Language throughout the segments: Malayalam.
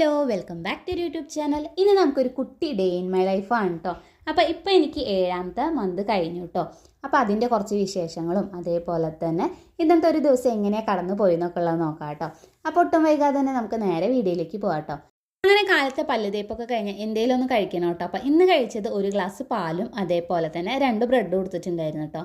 Hello welcome back to YouTube channel. ഇനി നമുക്കൊരു കുട്ടി ഡേ ഇൻ മൈ ലൈഫാണ് കേട്ടോ. അപ്പോൾ ഇപ്പോൾ എനിക്ക് 7ാമത്തെ മന്ത് കഴിഞ്ഞു കേട്ടോ. അപ്പോൾ അതിൻ്റെ കുറച്ച് വിശേഷങ്ങളും അതേപോലെ തന്നെ ഇന്നത്തെ ഒരു ദിവസം എങ്ങനെയാണ് കടന്നു പോയി എന്നൊക്കെ ഉള്ളത് നോക്കാം കേട്ടോ. അപ്പോൾ ഒട്ടും വൈകാതെ തന്നെ നമുക്ക് നേരെ വീഡിയോയിലേക്ക് പോകാം കേട്ടോ. അങ്ങനെ കാലത്തെ പല്ല് തേപ്പൊക്കെ കഴിഞ്ഞ് എന്തെങ്കിലും ഒന്ന് കഴിക്കണം കേട്ടോ. അപ്പോൾ ഇന്ന് കഴിച്ചത് ഒരു ഗ്ലാസ് പാലും അതേപോലെ തന്നെ 2 ബ്രെഡ് കൊടുത്തിട്ടുണ്ടായിരുന്നു കേട്ടോ.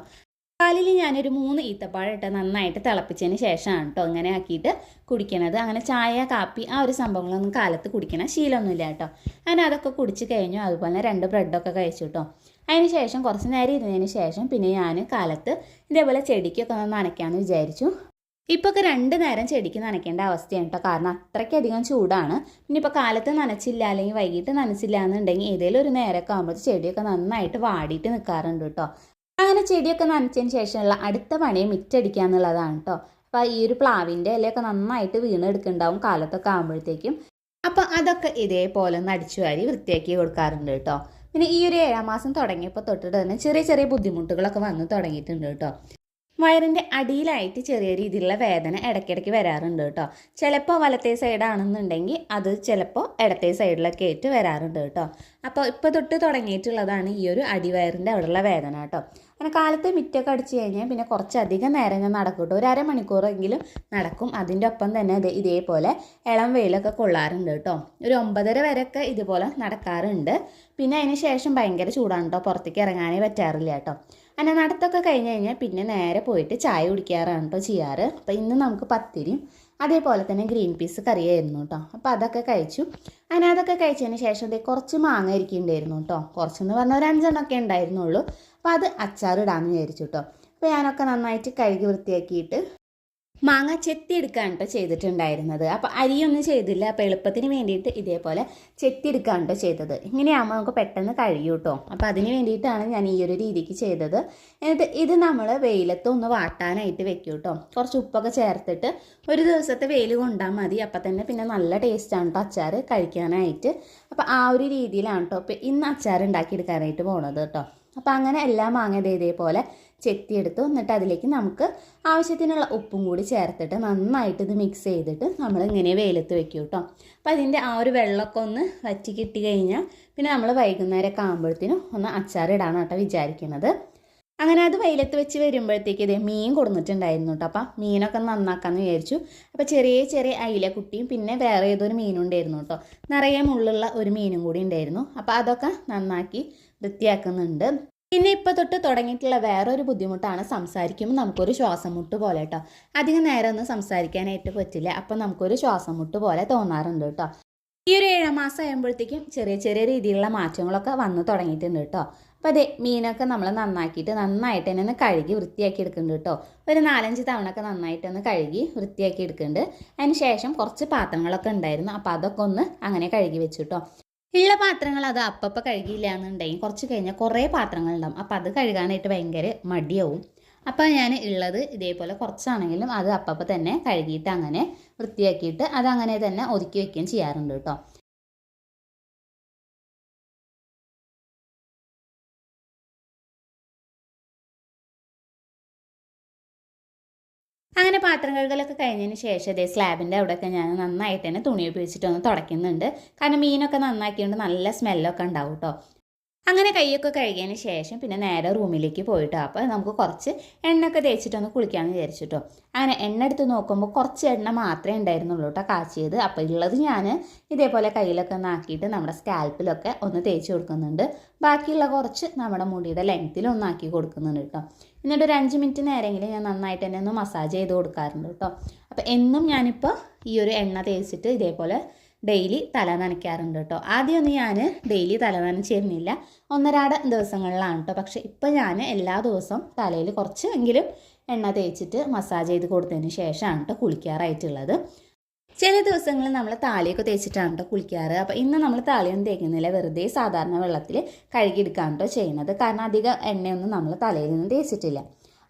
പാലിൽ ഞാനൊരു 3 ഈത്തപ്പഴം ഇട്ട് നന്നായിട്ട് തിളപ്പിച്ചതിന് ശേഷമാണ് കേട്ടോ ഇങ്ങനെ ആക്കിയിട്ട് കുടിക്കണത്. അങ്ങനെ ചായ കാപ്പി ആ ഒരു സംഭവങ്ങളൊന്നും കാലത്ത് കുടിക്കണ ശീലമൊന്നുമില്ല കേട്ടോ. അങ്ങനെ അതൊക്കെ കുടിച്ച് കഴിഞ്ഞു. അതുപോലെ 2 ബ്രെഡൊക്കെ കഴിച്ചു കേട്ടോ. അതിന് ശേഷം കുറച്ച് നേരം ഇരുന്നതിന് ശേഷം പിന്നെ ഞാൻ കാലത്ത് ഇതേപോലെ ചെടിക്കൊക്കെ ഒന്ന് നനയ്ക്കാമെന്ന് വിചാരിച്ചു. ഇപ്പോൾ ഒക്കെ 2 നേരം ചെടിക്ക് നനയ്ക്കേണ്ട അവസ്ഥയാണ് കേട്ടോ. കാരണം അത്രയ്ക്കധികം ചൂടാണ്. പിന്നെ ഇപ്പോൾ കാലത്ത് നനച്ചില്ല അല്ലെങ്കിൽ വൈകിട്ട് നനച്ചില്ല എന്നുണ്ടെങ്കിൽ ഏതെങ്കിലും ഒരു നേരമൊക്കെ ആകുമ്പോൾ ചെടിയൊക്കെ നന്നായിട്ട് വാടിയിട്ട് നിൽക്കാറുണ്ട് കേട്ടോ. അങ്ങനെ ചെടിയൊക്കെ നനച്ചതിന് ശേഷമുള്ള അടുത്ത പണി മിറ്റടിക്കുക എന്നുള്ളതാണ് കേട്ടോ. അപ്പോൾ ഈ ഒരു പ്ലാവിൻ്റെ ഇലയൊക്കെ നന്നായിട്ട് വീണെടുക്കുന്നുണ്ടാവും കാലത്തൊക്കെ ആകുമ്പോഴത്തേക്കും. അപ്പോൾ അതൊക്കെ ഇതേപോലെ ഒന്ന് അടിച്ചു വാരി വൃത്തിയാക്കി കൊടുക്കാറുണ്ട് കേട്ടോ. പിന്നെ ഈ ഒരു 7ാം മാസം തുടങ്ങിയപ്പോൾ തൊട്ടിട്ട് തന്നെ ചെറിയ ചെറിയ ബുദ്ധിമുട്ടുകളൊക്കെ വന്ന് തുടങ്ങിയിട്ടുണ്ട് കേട്ടോ. വയറിൻ്റെ അടിയിലായിട്ട് ചെറിയ രീതിയിലുള്ള വേദന ഇടയ്ക്കിടയ്ക്ക് വരാറുണ്ട് കേട്ടോ. ചിലപ്പോൾ വലത്തേ സൈഡാണെന്നുണ്ടെങ്കിൽ അത് ചിലപ്പോൾ ഇടത്തേ സൈഡിലൊക്കെ ആയിട്ട് വരാറുണ്ട് കേട്ടോ. അപ്പോൾ ഇപ്പോൾ തൊട്ട് തുടങ്ങിയിട്ടുള്ളതാണ് ഈ ഒരു അടിവയറിൻ്റെ അവിടെയുള്ള വേദന കേട്ടോ. അങ്ങനെ കാലത്ത് മിറ്റൊക്കെ അടിച്ച് കഴിഞ്ഞാൽ പിന്നെ കുറച്ചധികം നേരം ഞാൻ നടക്കും കേട്ടോ. ഒരു അരമണിക്കൂറെങ്കിലും നടക്കും. അതിൻ്റെ ഒപ്പം തന്നെ ഇതേപോലെ ഇളം വെയിലൊക്കെ കൊള്ളാറുണ്ട് കേട്ടോ. ഒരു 9:30 വരെയൊക്കെ ഇതുപോലെ നടക്കാറുണ്ട്. പിന്നെ അതിന് ശേഷം ഭയങ്കര ചൂടാണ് കേട്ടോ. പുറത്തേക്ക് ഇറങ്ങാനേ പറ്റാറില്ല കേട്ടോ. അങ്ങനെ നടത്തൊക്കെ കഴിഞ്ഞ് കഴിഞ്ഞാൽ പിന്നെ നേരെ പോയിട്ട് ചായ കുടിക്കാറാണ് കേട്ടോ ചെയ്യാറ്. അപ്പോൾ ഇന്ന് നമുക്ക് പത്തിരിയും അതേപോലെ തന്നെ ഗ്രീൻ പീസ് കറിയായിരുന്നു കേട്ടോ. അപ്പോൾ അതൊക്കെ കഴിച്ചു. അങ്ങനെ അതൊക്കെ കഴിച്ചതിന് ശേഷം കുറച്ച് മാങ്ങ ഇരിക്കുന്നുണ്ടായിരുന്നു കേട്ടോ. കുറച്ചെന്ന് പറഞ്ഞാൽ ഒരു 5 എണ്ണമൊക്കെ ഉണ്ടായിരുന്നുള്ളൂ. അപ്പോൾ അത് അച്ചാറിടാമെന്ന് വിചാരിച്ചു കേട്ടോ. അപ്പോൾ ഞാനൊക്കെ നന്നായിട്ട് കഴുകി വൃത്തിയാക്കിയിട്ട് മാങ്ങ ചെത്തിയെടുക്കുകയാണ് കേട്ടോ ചെയ്തിട്ടുണ്ടായിരുന്നത്. അപ്പോൾ അരിയൊന്നും ചെയ്തില്ല. അപ്പോൾ എളുപ്പത്തിന് വേണ്ടിയിട്ട് ഇതേപോലെ ചെത്തിയെടുക്കുകയാണ് കേട്ടോ ചെയ്തത്. ഇങ്ങനെയാകുമ്പോൾ നമുക്ക് പെട്ടെന്ന് കഴിയും കേട്ടോ. അപ്പോൾ അതിന് വേണ്ടിയിട്ടാണ് ഞാൻ ഈ ഒരു രീതിക്ക് ചെയ്തത്. എന്നിട്ട് ഇത് നമ്മൾ വെയിലത്ത് ഒന്ന് വാട്ടാനായിട്ട് വെക്കും കേട്ടോ. കുറച്ച് ഉപ്പൊക്കെ ചേർത്തിട്ട് ഒരു ദിവസത്തെ വെയിൽ കൊണ്ടാൽ മതി. അപ്പം തന്നെ പിന്നെ നല്ല ടേസ്റ്റാണ് കേട്ടോ അച്ചാർ കഴിക്കാനായിട്ട്. അപ്പോൾ ആ ഒരു രീതിയിലാണ് കേട്ടോ ഇപ്പോൾ ഇന്ന് അച്ചാർ ഉണ്ടാക്കിയെടുക്കാനായിട്ട് പോണത് കേട്ടോ. അപ്പോൾ അങ്ങനെ എല്ലാ മാങ്ങ ഇതേപോലെ ചെത്തിയെടുത്തു. എന്നിട്ട് അതിലേക്ക് നമുക്ക് ആവശ്യത്തിനുള്ള ഉപ്പും കൂടി ചേർത്തിട്ട് നന്നായിട്ട് ഇത് മിക്സ് ചെയ്തിട്ട് നമ്മളിങ്ങനെ വെയിലത്ത് വെക്കും കേട്ടോ. അപ്പോൾ അതിൻ്റെ ആ ഒരു വെള്ളമൊക്കെ ഒന്ന് വറ്റി കിട്ടി കഴിഞ്ഞാൽ പിന്നെ നമ്മൾ വൈകുന്നേരമൊക്കെ ആകുമ്പോഴത്തേനും ഒന്ന് അച്ചാറിടാണ് കേട്ടോ വിചാരിക്കുന്നത്. അങ്ങനെ അത് വെയിലത്ത് വെച്ച് വരുമ്പോഴത്തേക്ക് ഇതേ മീൻ കൊടുത്തിട്ടുണ്ടായിരുന്നു കേട്ടോ. അപ്പം മീനൊക്കെ നന്നാക്കാമെന്ന് വിചാരിച്ചു. അപ്പോൾ ചെറിയ ചെറിയ അയിലക്കുട്ടിയും പിന്നെ വേറെ ഏതൊരു മീനും ഉണ്ടായിരുന്നു കേട്ടോ. നിറയെ മുള്ളുള്ള ഒരു മീനും കൂടി ഉണ്ടായിരുന്നു. അപ്പോൾ അതൊക്കെ നന്നാക്കി വൃത്തിയാക്കുന്നുണ്ട്. പിന്നെ ഇപ്പോൾ തൊട്ട് തുടങ്ങിയിട്ടുള്ള വേറൊരു ബുദ്ധിമുട്ടാണ് സംസാരിക്കുമ്പോൾ നമുക്കൊരു ശ്വാസം മുട്ട് പോലെ കേട്ടോ. അധികം നേരം ഒന്നും സംസാരിക്കാനായിട്ട് പറ്റില്ല. അപ്പോൾ നമുക്കൊരു ശ്വാസം മുട്ട് പോലെ തോന്നാറുണ്ട് കേട്ടോ. ഈ ഒരു 7ാം മാസം ആകുമ്പോഴത്തേക്കും ചെറിയ ചെറിയ രീതിയിലുള്ള മാറ്റങ്ങളൊക്കെ വന്ന് തുടങ്ങിയിട്ടുണ്ട് കേട്ടോ. അപ്പോൾ അതെ മീനൊക്കെ നമ്മൾ നന്നാക്കിയിട്ട് നന്നായിട്ട് തന്നെ ഒന്ന് കഴുകി വൃത്തിയാക്കി എടുക്കുന്നുണ്ട് കേട്ടോ. ഒരു 4-5 തവണയൊക്കെ നന്നായിട്ടൊന്ന് കഴുകി വൃത്തിയാക്കി എടുക്കുന്നുണ്ട്. അതിന് ശേഷം കുറച്ച് പാത്രങ്ങളൊക്കെ ഉണ്ടായിരുന്നു. അപ്പോൾ അതൊക്കെ ഒന്ന് അങ്ങനെ കഴുകി വെച്ചു കേട്ടോ. ഉള്ള പാത്രങ്ങൾ അത് അപ്പം കഴുകിയില്ല എന്നുണ്ടെങ്കിൽ കുറച്ച് കഴിഞ്ഞാൽ കുറേ പാത്രങ്ങളുണ്ടാവും. അപ്പോൾ അത് കഴുകാനായിട്ട് ഭയങ്കര മടിയാവും. അപ്പോൾ ഞാൻ ഉള്ളത് ഇതേപോലെ കുറച്ചാണെങ്കിലും അത് അപ്പം തന്നെ കഴുകിയിട്ട് അങ്ങനെ വൃത്തിയാക്കിയിട്ട് അതങ്ങനെ തന്നെ ഒതുക്കി വയ്ക്കുകയും ചെയ്യാറുണ്ട് കേട്ടോ. അങ്ങനെ പാത്രം കഴുകലൊക്കെ കഴിഞ്ഞതിന് ശേഷം ഇതേ സ്ലാബിൻ്റെ അവിടെയൊക്കെ ഞാൻ നന്നായിട്ട് തന്നെ തുണി ഉപയോഗിച്ചിട്ടൊന്ന് തുടയ്ക്കുന്നുണ്ട്. കാരണം മീനൊക്കെ നന്നാക്കിയതുകൊണ്ട് നല്ല സ്മെല്ലൊക്കെ ഉണ്ടാവും കേട്ടോ. അങ്ങനെ കൈയൊക്കെ കഴുകിയതിന് ശേഷം പിന്നെ നേരെ റൂമിലേക്ക് പോയിട്ടോ. അപ്പോൾ നമുക്ക് കുറച്ച് എണ്ണയൊക്കെ തേച്ചിട്ടൊന്ന് കുളിക്കാമെന്ന് വിചാരിച്ചിട്ടോ. അങ്ങനെ എണ്ണ എടുത്ത് നോക്കുമ്പോൾ കുറച്ച് എണ്ണ മാത്രമേ ഉണ്ടായിരുന്നുള്ളൂ കേട്ടോ കാച്ചിയത്. അപ്പോൾ ഉള്ളത് ഞാൻ ഇതേപോലെ കയ്യിലൊക്കെ ഒന്ന് ആക്കിയിട്ട് നമ്മുടെ സ്കാൽപ്പിലൊക്കെ ഒന്ന് തേച്ച് കൊടുക്കുന്നുണ്ട്. ബാക്കിയുള്ള കുറച്ച് നമ്മുടെ മുടിയുടെ ലെങ്ത്തിലൊന്നാക്കി കൊടുക്കുന്നുണ്ട് കേട്ടോ. എന്നിട്ട് ഒരു 5 മിനിറ്റ് നേരമെങ്കിലും ഞാൻ നന്നായിട്ട് തന്നെ ഒന്ന് മസാജ് ചെയ്ത് കൊടുക്കാറുണ്ട് കേട്ടോ. അപ്പോൾ എന്നും ഞാനിപ്പോൾ ഈ ഒരു എണ്ണ തേച്ചിട്ട് ഇതേപോലെ ഡെയിലി തല നനയ്ക്കാറുണ്ട് കേട്ടോ. ആദ്യമൊന്നും ഞാൻ ഡെയിലി തല നനച്ചിരുന്നില്ല. 1-2 ദിവസങ്ങളിലാണ് കേട്ടോ. പക്ഷേ ഇപ്പോൾ ഞാൻ എല്ലാ ദിവസവും തലയിൽ കുറച്ച് എങ്കിലും എണ്ണ തേച്ചിട്ട് മസാജ് ചെയ്ത് കൊടുത്തതിന് ശേഷമാണ് കേട്ടോ കുളിക്കാറായിട്ടുള്ളത്. ചില ദിവസങ്ങളിൽ നമ്മൾ താളിയൊക്കെ തേച്ചിട്ടാണ് കേട്ടോ കുളിക്കാറ്. അപ്പോൾ ഇന്ന് നമ്മൾ താളിയൊന്നും തേക്കുന്നില്ല. വെറുതെ സാധാരണ വെള്ളത്തിൽ കഴുകിയെടുക്കുകയാണ് കേട്ടോ ചെയ്യുന്നത്. കാരണം അധികം എണ്ണയൊന്നും നമ്മൾ തലയിൽ നിന്നും തേച്ചിട്ടില്ല.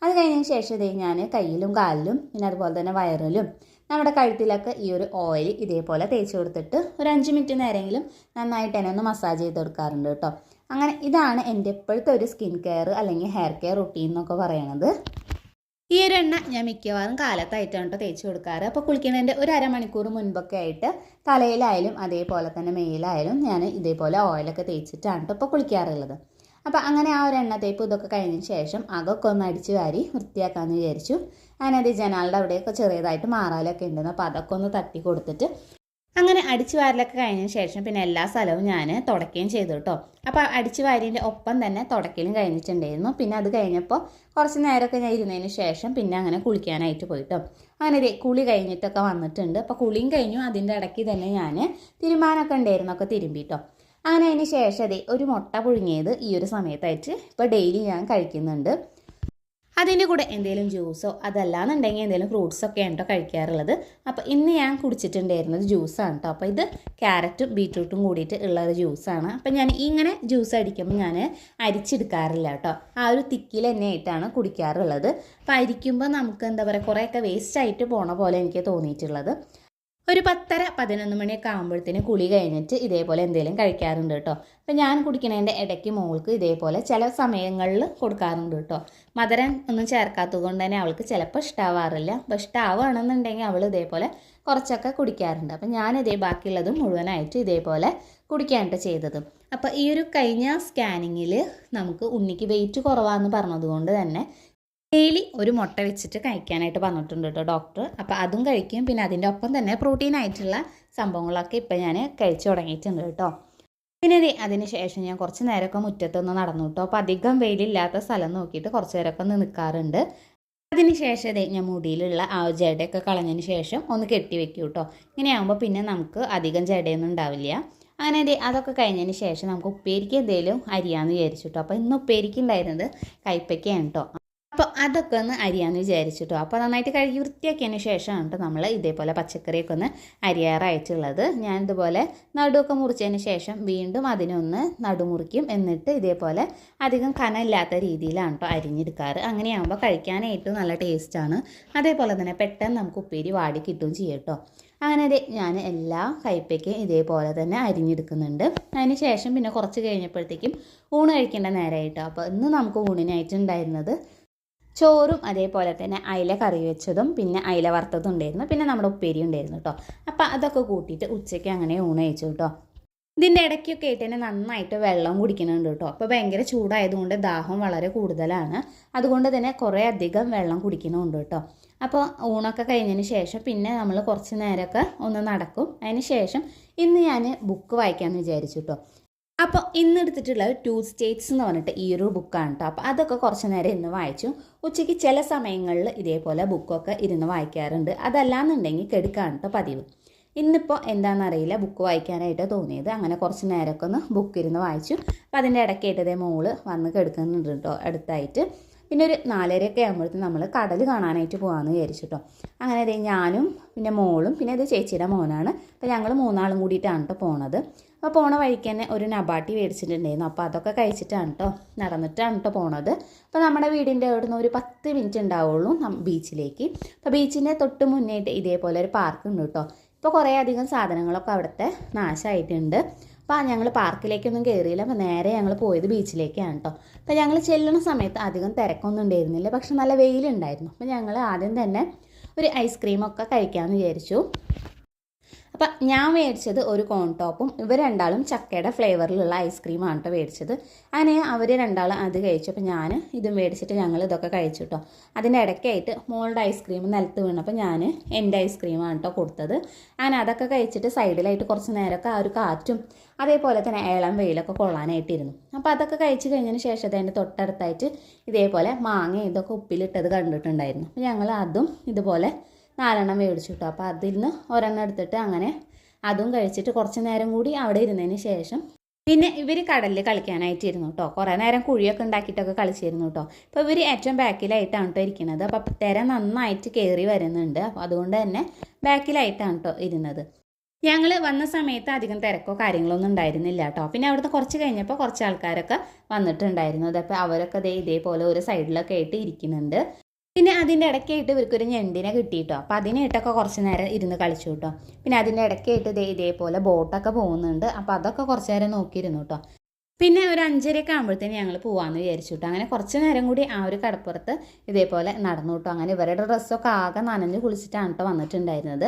അത് കഴിഞ്ഞതിന് ശേഷം ഞാൻ കയ്യിലും കാലിലും പിന്നെ അതുപോലെ തന്നെ വയറിലും നമ്മുടെ കഴുത്തിലൊക്കെ ഈ ഒരു ഓയിൽ ഇതേപോലെ തേച്ച് കൊടുത്തിട്ട് ഒരു 5 മിനിറ്റ് നേരമെങ്കിലും നന്നായിട്ട് തന്നെ ഒന്ന് മസാജ് ചെയ്ത് കൊടുക്കാറുണ്ട് കേട്ടോ. അങ്ങനെ ഇതാണ് എൻ്റെ ഇപ്പോഴത്തെ ഒരു സ്കിൻ കെയർ അല്ലെങ്കിൽ ഹെയർ കെയർ റുട്ടീൻ എന്നൊക്കെ പറയണത്. ഈ ഒരു എണ്ണ ഞാൻ മിക്കവാറും കാലത്തായിട്ടാണ് കേട്ടോ തേച്ച് കൊടുക്കാറ്. അപ്പോൾ കുളിക്കുന്നതിൻ്റെ ഒരു അരമണിക്കൂർ മുൻപൊക്കെ ആയിട്ട് തലയിലായാലും അതേപോലെ തന്നെ മേലായാലും ഞാൻ ഇതേപോലെ ഓയിലൊക്കെ തേച്ചിട്ടാണ് കേട്ടോ ഇപ്പോൾ കുളിക്കാറുള്ളത്. അപ്പോൾ അങ്ങനെ ആ ഒരു എണ്ണ തേപ്പ് ഇതൊക്കെ കഴിഞ്ഞതിന് ശേഷം അതൊക്കെ ഒന്ന് അടിച്ച് വാരി വൃത്തിയാക്കാമെന്ന് വിചാരിച്ചു. അങ്ങനെ അത് ജനാലിൻ്റെ അവിടെയൊക്കെ ചെറിയതായിട്ട് മാറാലൊക്കെ ഉണ്ടെന്ന്, അപ്പോൾ അതൊക്കെ ഒന്ന് തട്ടി കൊടുത്തിട്ട് അങ്ങനെ അടിച്ചു വാരലൊക്കെ കഴിഞ്ഞതിന് ശേഷം പിന്നെ എല്ലാ സ്ഥലവും ഞാൻ തുടയ്ക്കുകയും ചെയ്തു കേട്ടോ. അപ്പോൾ അടിച്ചു വാരിൻ്റെ ഒപ്പം തന്നെ തുടയ്ക്കലും കഴിഞ്ഞിട്ടുണ്ടായിരുന്നു. പിന്നെ അത് കഴിഞ്ഞപ്പോൾ കുറച്ച് നേരമൊക്കെ ഞാൻ ഇരുന്നതിന് ശേഷം പിന്നെ അങ്ങനെ കുളിക്കാനായിട്ട് പോയിട്ടോ. അങ്ങനെ കുളി കഴിഞ്ഞിട്ടൊക്കെ വന്നിട്ടുണ്ട്. അപ്പോൾ കുളിയും കഴിഞ്ഞു, അതിൻ്റെ ഇടയ്ക്ക് തന്നെ ഞാൻ തിരുമ്മാനൊക്കെ ഉണ്ടായിരുന്നൊക്കെ തിരുമ്പിട്ടോ. അങ്ങനെ അതിന് ശേഷം ഒരു മുട്ട പുഴുങ്ങിയത് ഈ ഒരു സമയത്തായിട്ട് ഇപ്പോൾ ഡെയിലി ഞാൻ കഴിക്കുന്നുണ്ട്. അതിൻ്റെ കൂടെ എന്തെങ്കിലും ജ്യൂസോ അതല്ലാന്നുണ്ടെങ്കിൽ എന്തെങ്കിലും ഫ്രൂട്ട്സൊക്കെ ആണ് കേട്ടോ കഴിക്കാറുള്ളത്. അപ്പോൾ ഇന്ന് ഞാൻ കുടിച്ചിട്ടുണ്ടായിരുന്നത് ജ്യൂസാണ് കേട്ടോ. അപ്പോൾ ഇത് ക്യാരറ്റും ബീറ്റ്റൂട്ടും കൂടിയിട്ട് ഉള്ളൊരു ജ്യൂസാണ്. അപ്പോൾ ഞാൻ ഇങ്ങനെ ജ്യൂസ് അടിക്കുമ്പോൾ ഞാൻ അരിച്ചെടുക്കാറില്ല കേട്ടോ. ആ ഒരു തിക്കിൽ തന്നെ ആയിട്ടാണ് കുടിക്കാറുള്ളത്. അപ്പോൾ അരിക്കുമ്പോൾ നമുക്ക് എന്താ പറയുക കുറേയൊക്കെ വേസ്റ്റായിട്ട് പോണ പോലെ എനിക്ക് തോന്നിയിട്ടുള്ളത്. ഒരു 10:30-11 മണിയൊക്കെ ആകുമ്പോഴത്തേന് കുളി കഴിഞ്ഞിട്ട് ഇതേപോലെ എന്തെങ്കിലും കഴിക്കാറുണ്ട് കേട്ടോ. അപ്പോൾ ഞാൻ കുടിക്കുന്നതിൻ്റെ ഇടയ്ക്ക് മോൾക്ക് ഇതേപോലെ ചില സമയങ്ങളിൽ കൊടുക്കാറുണ്ട് കേട്ടോ. മധുരം ഒന്നും ചേർക്കാത്തത് കൊണ്ട് തന്നെ അവൾക്ക് ചിലപ്പോൾ ഇഷ്ടമാവാറില്ല. അപ്പോൾ ഇഷ്ടമാവുകയാണെന്നുണ്ടെങ്കിൽ അവൾ ഇതേപോലെ കുറച്ചൊക്കെ കുടിക്കാറുണ്ട്. അപ്പോൾ ഞാനിതേ ബാക്കിയുള്ളതും മുഴുവനായിട്ട് ഇതേപോലെ കുടിക്കാനായിട്ട് ചെയ്തത്. അപ്പോൾ ഈ ഒരു കഴിഞ്ഞ സ്കാനിങ്ങിൽ നമുക്ക് ഉണ്ണിക്ക് വെയിറ്റ് കുറവാണെന്ന് പറഞ്ഞതുകൊണ്ട് തന്നെ ഡെയിലി ഒരു മുട്ട വെച്ചിട്ട് കഴിക്കാനായിട്ട് പറഞ്ഞിട്ടുണ്ട് കേട്ടോ ഡോക്ടർ. അപ്പോൾ അതും കഴിക്കും. പിന്നെ അതിൻ്റെ ഒപ്പം തന്നെ പ്രോട്ടീനായിട്ടുള്ള സംഭവങ്ങളൊക്കെ ഇപ്പം ഞാൻ കഴിച്ചു തുടങ്ങിയിട്ടുണ്ട് കേട്ടോ. പിന്നെ അതിന് ശേഷം ഞാൻ കുറച്ച് നേരമൊക്കെ മുറ്റത്തൊന്ന് നടന്നു കേട്ടോ. അപ്പോൾ അധികം വെയിലില്ലാത്ത സ്ഥലം നോക്കിയിട്ട് കുറച്ച് നേരമൊക്കെ ഒന്ന് നിൽക്കാറുണ്ട്. അതിന് ശേഷം ഞാൻ മുടിയിലുള്ള ആ ജടയൊക്കെ കളഞ്ഞതിന് ശേഷം ഒന്ന് കെട്ടി വെക്കും കേട്ടോ. ഇങ്ങനെയാകുമ്പോൾ പിന്നെ നമുക്ക് അധികം ജടയൊന്നും ഉണ്ടാവില്ല. അങ്ങനെ അതൊക്കെ കഴിഞ്ഞതിന് ശേഷം നമുക്ക് ഉപ്പേരിക്ക് എന്തെങ്കിലും അരിയാന്ന് വിചാരിച്ചു കേട്ടോ. അപ്പോൾ ഇന്ന് ഉപ്പേരിക്ക് ഉണ്ടായിരുന്നത് കൈപ്പയ്ക്കയാണ് കേട്ടോ. അപ്പോൾ അതൊക്കെ ഒന്ന് അരിയാന്ന് വിചാരിച്ചിട്ടോ. അപ്പോൾ നന്നായിട്ട് കഴുകി വൃത്തിയാക്കിയതിന് ശേഷമാണ് കേട്ടോ നമ്മൾ ഇതേപോലെ പച്ചക്കറിയൊക്കെ ഒന്ന് അരിയാറായിട്ടുള്ളത്. ഞാൻ ഇതുപോലെ നടുവൊക്കെ മുറിച്ചതിന് ശേഷം വീണ്ടും അതിനൊന്ന് നടുമുറിക്കും. എന്നിട്ട് ഇതേപോലെ അധികം കനമില്ലാത്ത രീതിയിലാണ് കേട്ടോ അരിഞ്ഞെടുക്കാറ്. അങ്ങനെയാകുമ്പോൾ കഴിക്കാനായിട്ട് നല്ല ടേസ്റ്റാണ്. അതേപോലെ തന്നെ പെട്ടെന്ന് നമുക്ക് ഉപ്പേരി വാടി കിട്ടുകയും ചെയ്യും കേട്ടോ. അങ്ങനെ ഞാൻ എല്ലാ കയ്പ്പയ്ക്കും ഇതേപോലെ തന്നെ അരിഞ്ഞെടുക്കുന്നുണ്ട്. അതിന് ശേഷം പിന്നെ കുറച്ച് കഴിഞ്ഞപ്പോഴത്തേക്കും ഊണ് കഴിക്കേണ്ട നേരമായിട്ടോ. അപ്പോൾ ഇന്ന് നമുക്ക് ഊണിനായിട്ടുണ്ടായിരുന്നത് ചോറും അതേപോലെ തന്നെ അയില കറി വെച്ചതും പിന്നെ അയില വറുത്തതും ഉണ്ടായിരുന്നു. പിന്നെ നമ്മുടെ ഉപ്പേരി ഉണ്ടായിരുന്നു കേട്ടോ. അപ്പോൾ അതൊക്കെ കൂട്ടിയിട്ട് ഉച്ചയ്ക്ക് അങ്ങനെ ഊണ് കഴിച്ചു കേട്ടോ. ഇതിൻ്റെ ഇടയ്ക്കൊക്കെ ആയിട്ട് തന്നെ നന്നായിട്ട് വെള്ളം കുടിക്കുന്നുണ്ട് കേട്ടോ. അപ്പോൾ ഭയങ്കര ചൂടായതുകൊണ്ട് ദാഹം വളരെ കൂടുതലാണ്. അതുകൊണ്ട് തന്നെ കുറേ അധികം വെള്ളം കുടിക്കുന്നുണ്ട് കേട്ടോ. അപ്പോൾ ഊണൊക്കെ കഴിഞ്ഞതിന് ശേഷം പിന്നെ നമ്മൾ കുറച്ച് നേരമൊക്കെ ഒന്ന് നടക്കും. അതിന് ശേഷം ഇന്ന് ഞാൻ ബുക്ക് വായിക്കാമെന്ന് വിചാരിച്ചു കേട്ടോ. അപ്പോൾ ഇന്ന് എടുത്തിട്ടുള്ള 2 സ്റ്റേറ്റ്സ് എന്ന് പറഞ്ഞിട്ട് ഈ ഒരു ബുക്കാണ് കേട്ടോ. അപ്പോൾ അതൊക്കെ കുറച്ച് നേരം ഇന്ന് വായിച്ചു. ഉച്ചയ്ക്ക് ചില സമയങ്ങളിൽ ഇതേപോലെ ബുക്കൊക്കെ ഇരുന്ന് വായിക്കാറുണ്ട്. അതല്ലാന്നുണ്ടെങ്കിൽ കെടുക്കാണ് കേട്ടോ പതിവ്. ഇന്നിപ്പോൾ എന്താണെന്നറിയില്ല ബുക്ക് വായിക്കാനായിട്ട് തോന്നിയത്. അങ്ങനെ കുറച്ച് നേരമൊക്കെ ഒന്ന് ബുക്ക് ഇരുന്ന് വായിച്ചു. അപ്പോൾ അതിൻ്റെ ഇടയ്ക്കായിട്ട് മോള് വന്ന് കെടുക്കുന്നുണ്ട് കേട്ടോ അടുത്തായിട്ട്. പിന്നെ ഒരു 4:30 ആകുമ്പോഴത്തേക്കും നമ്മൾ കടൽ കാണാനായിട്ട് പോകാമെന്ന് വിചാരിച്ചു കേട്ടോ. അങ്ങനെ ഞാനും പിന്നെ മോളും പിന്നെ ഇത് ചേച്ചിയുടെ മോനാണ്. അപ്പോൾ ഞങ്ങൾ 3 ആളും കൂടിയിട്ടാണ് കേട്ടോ പോണത്. അപ്പോൾ പോണ വഴിക്ക് തന്നെ ഒരു നബാട്ടി മേടിച്ചിട്ടുണ്ടായിരുന്നു. അപ്പോൾ അതൊക്കെ കഴിച്ചിട്ടാണ് കേട്ടോ നടന്നിട്ടാണ് കേട്ടോ പോണത്. അപ്പോൾ നമ്മുടെ വീടിൻ്റെ അവിടെ നിന്ന് ഒരു 10 മിനിറ്റ് ഉണ്ടാവുള്ളൂ ബീച്ചിലേക്ക്. അപ്പോൾ ബീച്ചിൻ്റെ തൊട്ട് മുന്നേയിട്ട് ഇതേപോലെ ഒരു പാർക്ക് ഉണ്ട് കേട്ടോ. ഇപ്പോൾ കുറേ അധികം സാധനങ്ങളൊക്കെ അവിടുത്തെ നാശമായിട്ടുണ്ട്. അപ്പോൾ ഞങ്ങൾ പാർക്കിലേക്കൊന്നും കയറിയില്ല. അപ്പോൾ നേരെ ഞങ്ങൾ പോയത് ബീച്ചിലേക്കാണ് കേട്ടോ. അപ്പോൾ ഞങ്ങൾ ചെല്ലുന്ന സമയത്ത് അധികം തിരക്കൊന്നും ഉണ്ടായിരുന്നില്ല. പക്ഷെ നല്ല വെയിലുണ്ടായിരുന്നു. അപ്പോൾ ഞങ്ങൾ ആദ്യം തന്നെ ഒരു ഐസ്ക്രീമൊക്കെ കഴിക്കാമെന്ന് വിചാരിച്ചു. അപ്പം ഞാൻ മേടിച്ചത് ഒരു കോൺ ടോപ്പും ഇവർ രണ്ടാളും ചക്കയുടെ ഫ്ലേവറിലുള്ള ഐസ്ക്രീമാണ് കേട്ടോ മേടിച്ചത്. അങ്ങനെ അവർ രണ്ടാളും അത് കഴിച്ചു. അപ്പോൾ ഞാൻ ഇതും മേടിച്ചിട്ട് ഞങ്ങൾ ഇതൊക്കെ കഴിച്ചു കേട്ടോ. അതിൻ്റെ ഇടയ്ക്കായിട്ട് മോളുടെ ഐസ്ക്രീം നിലത്ത് വീണപ്പോൾ ഞാൻ എൻ്റെ ഐസ്ക്രീമാണ് കേട്ടോ കൊടുത്തത്. അങ്ങനെ അതൊക്കെ കഴിച്ചിട്ട് സൈഡിലായിട്ട് കുറച്ച് നേരമൊക്കെ ആ ഒരു കാറ്റും അതേപോലെ തന്നെ ഏളം വെയിലൊക്കെ കൊള്ളാനായിട്ടിരുന്നു. അപ്പോൾ അതൊക്കെ കഴിച്ച് കഴിഞ്ഞതിന് ശേഷം അതിൻ്റെ തൊട്ടടുത്തായിട്ട് ഇതേപോലെ മാങ്ങ ഇതൊക്കെ ഉപ്പിലിട്ടത് കണ്ടിട്ടുണ്ടായിരുന്നു. അപ്പോൾ ഞങ്ങൾ അതും ഇതുപോലെ 4 മേടിച്ചു കിട്ടും. അപ്പോൾ അതിൽ നിന്ന് ഒരെണ്ണം എടുത്തിട്ട് അങ്ങനെ അതും കഴിച്ചിട്ട് കുറച്ച് നേരം കൂടി അവിടെ ഇരുന്നതിന് ശേഷം പിന്നെ ഇവർ കടലിൽ കളിക്കാനായിട്ടിരുന്നു കേട്ടോ. കുറേ നേരം കുഴിയൊക്കെ ഉണ്ടാക്കിയിട്ടൊക്കെ കളിച്ചിരുന്നു കേട്ടോ. അപ്പോൾ ഇവർ ഏറ്റവും ബാക്കിലായിട്ടാണ് കേട്ടോ ഇരിക്കുന്നത്. അപ്പോൾ തിര നന്നായിട്ട് കയറി വരുന്നുണ്ട്. അപ്പോൾ അതുകൊണ്ട് തന്നെ ബാക്കിലായിട്ടാണ് കേട്ടോ ഇരുന്നത്. ഞങ്ങൾ വന്ന സമയത്ത് അധികം തിരക്കോ കാര്യങ്ങളൊന്നും ഉണ്ടായിരുന്നില്ല കേട്ടോ. പിന്നെ അവിടുത്തെ കുറച്ച് കഴിഞ്ഞപ്പോൾ കുറച്ച് ആൾക്കാരൊക്കെ വന്നിട്ടുണ്ടായിരുന്നു. അപ്പോൾ അവരൊക്കെ ഇതേപോലെ ഒരു സൈഡിലൊക്കെ ആയിട്ട് ഇരിക്കുന്നുണ്ട്. പിന്നെ അതിൻ്റെ ഇടയ്ക്കായിട്ട് ഇവർക്കൊരു ഞണ്ടിനെ കിട്ടിയിട്ടോ. അപ്പോൾ അതിനായിട്ടൊക്കെ കുറച്ച് നേരം ഇരുന്ന് കളിച്ചു കേട്ടോ. പിന്നെ അതിൻ്റെ ഇടയ്ക്കായിട്ട് ഇതേപോലെ ബോട്ടൊക്കെ പോകുന്നുണ്ട്. അപ്പോൾ അതൊക്കെ കുറച്ച് നേരം നോക്കിയിരുന്നു കേട്ടോ. പിന്നെ ഒരു 5:30 ആകുമ്പോഴത്തേന് ഞങ്ങൾ പോകാമെന്ന് വിചാരിച്ചു കേട്ടോ. അങ്ങനെ കുറച്ച് നേരം കൂടി ആ ഒരു കടപ്പുറത്ത് ഇതേപോലെ നടന്നു കേട്ടോ. അങ്ങനെ ഇവരുടെ ഡ്രസ്സൊക്കെ ആകെ നനഞ്ഞ് കുളിച്ചിട്ടാണ് കേട്ടോ വന്നിട്ടുണ്ടായിരുന്നത്.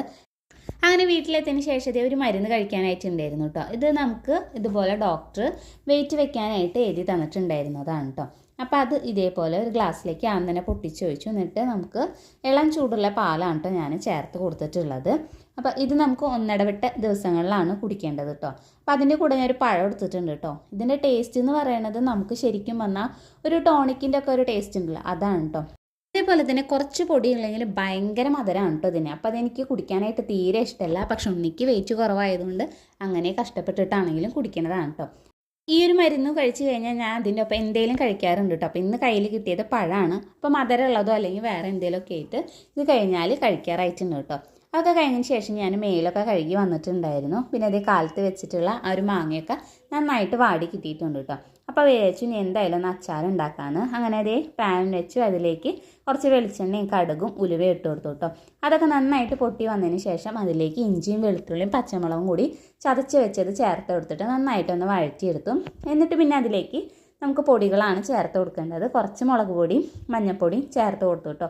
അങ്ങനെ വീട്ടിലെത്തിയതിന് ശേഷം ഇതേ ഒരു മരുന്ന് കഴിക്കാനായിട്ടുണ്ടായിരുന്നു കേട്ടോ. ഇത് നമുക്ക് ഇതുപോലെ ഡോക്ടർ വെയിറ്റ് വെക്കാനായിട്ട് എഴുതി തന്നിട്ടുണ്ടായിരുന്നതാണ് കേട്ടോ. അപ്പോൾ അത് ഇതേപോലെ ഒരു ഗ്ലാസ്സിലേക്ക് ആദ്യം തന്നെ പൊട്ടിച്ച് ഒഴിച്ചു. എന്നിട്ട് നമുക്ക് ഇളം ചൂടുള്ള പാലാണ് കേട്ടോ ഞാൻ ചേർത്ത് കൊടുത്തിട്ടുള്ളത്. അപ്പോൾ ഇത് നമുക്ക് ഒന്നിടവിട്ട ദിവസങ്ങളിലാണ് കുടിക്കേണ്ടത് കേട്ടോ. അപ്പോൾ അതിൻ്റെ കൂടെ ഞാനൊരു പഴം എടുത്തിട്ടുണ്ട് കേട്ടോ. ഇതിൻ്റെ ടേസ്റ്റ് എന്ന് പറയുന്നത് നമുക്ക് ശരിക്കും പറഞ്ഞാൽ ഒരു ടോണിക്കിൻ്റെ ഒക്കെ ഒരു ടേസ്റ്റ് ഉണ്ടല്ലോ, അതാണ് കേട്ടോ. അതേപോലെ തന്നെ കുറച്ച് പൊടി ഉണ്ടെങ്കിൽ ഭയങ്കര മധുരമാണ് കേട്ടോ ഇതിന്. അപ്പോൾ അതെനിക്ക് കുടിക്കാനായിട്ട് തീരെ ഇഷ്ടമല്ല. പക്ഷെ ഉണ്ണിക്ക് വെയിറ്റ് കുറവായതുകൊണ്ട് അങ്ങനെ കഷ്ടപ്പെട്ടിട്ടാണെങ്കിലും കുടിക്കുന്നതാണ് കേട്ടോ. ഈ ഒരു മരുന്ന് കഴിച്ച് കഴിഞ്ഞാൽ ഞാൻ അതിൻ്റെ ഒപ്പം എന്തെങ്കിലും കഴിക്കാറുണ്ട് കേട്ടോ. അപ്പോൾ ഇന്ന് കയ്യിൽ കിട്ടിയത് പഴമാണ്. അപ്പോൾ മധുരമുള്ളതോ അല്ലെങ്കിൽ വേറെ എന്തെങ്കിലുമൊക്കെ ആയിട്ട് ഇത് കഴിഞ്ഞാൽ കഴിക്കാറായിട്ടുണ്ട് കേട്ടോ. അതൊക്കെ കഴിഞ്ഞതിന് ശേഷം ഞാൻ മേലൊക്കെ കഴുകി വന്നിട്ടുണ്ടായിരുന്നു. പിന്നെ അതേ കാലത്ത് വെച്ചിട്ടുള്ള ആ ഒരു മാങ്ങയൊക്കെ നന്നായിട്ട് വാടി കിട്ടിയിട്ടുണ്ട് കേട്ടോ. അപ്പോൾ വിചാരിച്ചു ഇനി എന്തായാലും ഒന്ന് അച്ചാർ ഉണ്ടാക്കാമെന്ന്. അങ്ങനെ അതേ പാൻ വെച്ചു. അതിലേക്ക് കുറച്ച് വെളിച്ചെണ്ണയും കടുകും ഉലുവയും ഇട്ട് കൊടുത്തു കേട്ടോ. അതൊക്കെ നന്നായിട്ട് പൊട്ടി വന്നതിന് ശേഷം അതിലേക്ക് ഇഞ്ചിയും വെളുത്തുള്ളിയും പച്ചമുളകും കൂടി ചതച്ച് വെച്ചത് ചേർത്ത് കൊടുത്തിട്ട് നന്നായിട്ടൊന്ന് വഴറ്റിയെടുത്തു. എന്നിട്ട് പിന്നെ അതിലേക്ക് നമുക്ക് പൊടികളാണ് ചേർത്ത് കൊടുക്കേണ്ടത്. കുറച്ച് മുളക് പൊടിയും മഞ്ഞൾപ്പൊടിയും ചേർത്ത് കൊടുത്തു കേട്ടോ.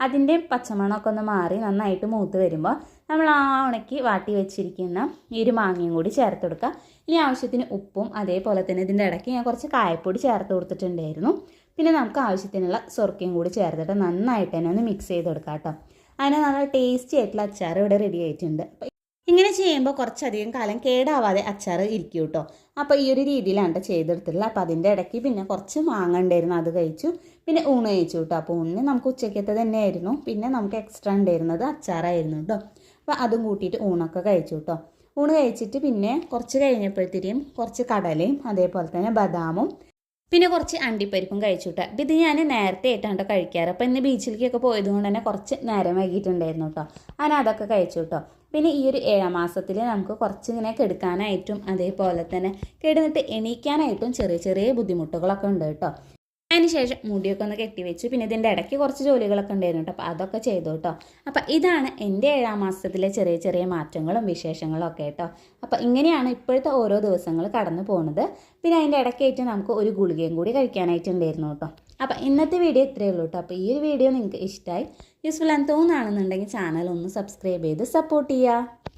അതിൻ്റെ പച്ചമണമൊക്കെ ഒന്ന് മാറി നന്നായിട്ട് മൂത്ത് വരുമ്പോൾ നമ്മൾ ആ ഉണക്കി വാട്ടി വെച്ചിരിക്കുന്ന ഈ ഒരു മാങ്ങയും കൂടി ചേർത്ത് കൊടുക്കുക. ഇനി ആവശ്യത്തിന് ഉപ്പും അതേപോലെ തന്നെ ഇതിൻ്റെ ഇടയ്ക്ക് ഞാൻ കുറച്ച് കായപ്പൊടി ചേർത്ത് കൊടുത്തിട്ടുണ്ടായിരുന്നു. പിന്നെ നമുക്ക് ആവശ്യത്തിനുള്ള സുർക്കയും കൂടി ചേർത്തിട്ട് നന്നായിട്ട് തന്നെ ഒന്ന് മിക്സ് ചെയ്ത് കൊടുക്കാം കേട്ടോ. അങ്ങനെ നല്ല ടേസ്റ്റി ആയിട്ടുള്ള അച്ചാർ ഇവിടെ റെഡി ആയിട്ടുണ്ട്. ഇങ്ങനെ ചെയ്യുമ്പോൾ കുറച്ചധികം കാലം കേടാവാതെ അച്ചാർ ഇരിക്കും കേട്ടോ. അപ്പോൾ ഈ ഒരു രീതിയിലാണ് ചെയ്തെടുത്തിട്ടുള്ളത്. അപ്പോൾ അതിൻ്റെ ഇടയ്ക്ക് പിന്നെ കുറച്ച് മാങ്ങ ഉണ്ടായിരുന്നു, അത് കഴിച്ചു. പിന്നെ ഊണ് കഴിച്ചു കേട്ടോ. അപ്പോൾ ഊണിന് നമുക്ക് ഉച്ചയ്ക്കത്തെ തന്നെയായിരുന്നു. പിന്നെ നമുക്ക് എക്സ്ട്രാ ഉണ്ടായിരുന്നത് അച്ചാറായിരുന്നു കേട്ടോ. അപ്പോൾ അതും കൂട്ടിയിട്ട് ഊണൊക്കെ കഴിച്ചു കേട്ടോ. ഊണ് കഴിച്ചിട്ട് പിന്നെ കുറച്ച് കഴിഞ്ഞപ്പോഴത്തേക്കും കുറച്ച് കടലയും അതേപോലെ തന്നെ ബദാമും പിന്നെ കുറച്ച് അണ്ടിപ്പരിപ്പും കഴിച്ചു കേട്ടോ. അപ്പോൾ ഇത് ഞാൻ നേരത്തെ ആയിട്ടാണ് കഴിക്കാറ്. അപ്പോൾ ഇന്ന് ബീച്ചിലേക്കൊക്കെ പോയതുകൊണ്ട് തന്നെ കുറച്ച് നേരം വൈകിട്ടുണ്ടായിരുന്നു കേട്ടോ. അങ്ങനെ അതൊക്കെ കഴിച്ചു കേട്ടോ. പിന്നെ ഈ ഒരു 7ാം മാസത്തിൽ നമുക്ക് കുറച്ച് ഇങ്ങനെ കെടുക്കാനായിട്ടും അതേപോലെ തന്നെ കിടന്നിട്ട് എണീക്കാനായിട്ടും ചെറിയ ചെറിയ ബുദ്ധിമുട്ടുകളൊക്കെ ഉണ്ട് കേട്ടോ. അതിന് ശേഷം മുടിയൊക്കെ ഒന്ന് കെട്ടിവെച്ചു. പിന്നെ ഇതിൻ്റെ ഇടയ്ക്ക് കുറച്ച് ജോലികളൊക്കെ ഉണ്ടായിരുന്നു കേട്ടോ. അപ്പോൾ അതൊക്കെ ചെയ്തു കേട്ടോ. അപ്പോൾ ഇതാണ് എൻ്റെ 7ാം മാസത്തിലെ ചെറിയ ചെറിയ മാറ്റങ്ങളും വിശേഷങ്ങളും ഒക്കെ കേട്ടോ. അപ്പോൾ ഇങ്ങനെയാണ് ഇപ്പോഴത്തെ ഓരോ ദിവസങ്ങൾ കടന്നു പോകുന്നത്. പിന്നെ അതിൻ്റെ ഇടയ്ക്കായിട്ട് നമുക്ക് ഒരു ഗുളികയും കൂടി കഴിക്കാനായിട്ടുണ്ടായിരുന്നു കേട്ടോ. അപ്പോൾ ഇന്നത്തെ വീഡിയോ ഇത്രയേ ഉള്ളൂ കേട്ടോ. അപ്പോൾ ഈ ഒരു വീഡിയോ നിങ്ങൾക്ക് ഇഷ്ടമായി യൂസ്ഫുൾ ആണെന്ന് തോന്നുകയാണെന്നുണ്ടെങ്കിൽ ചാനൽ ഒന്ന് സബ്സ്ക്രൈബ് ചെയ്ത് സപ്പോർട്ട് ചെയ്യുക.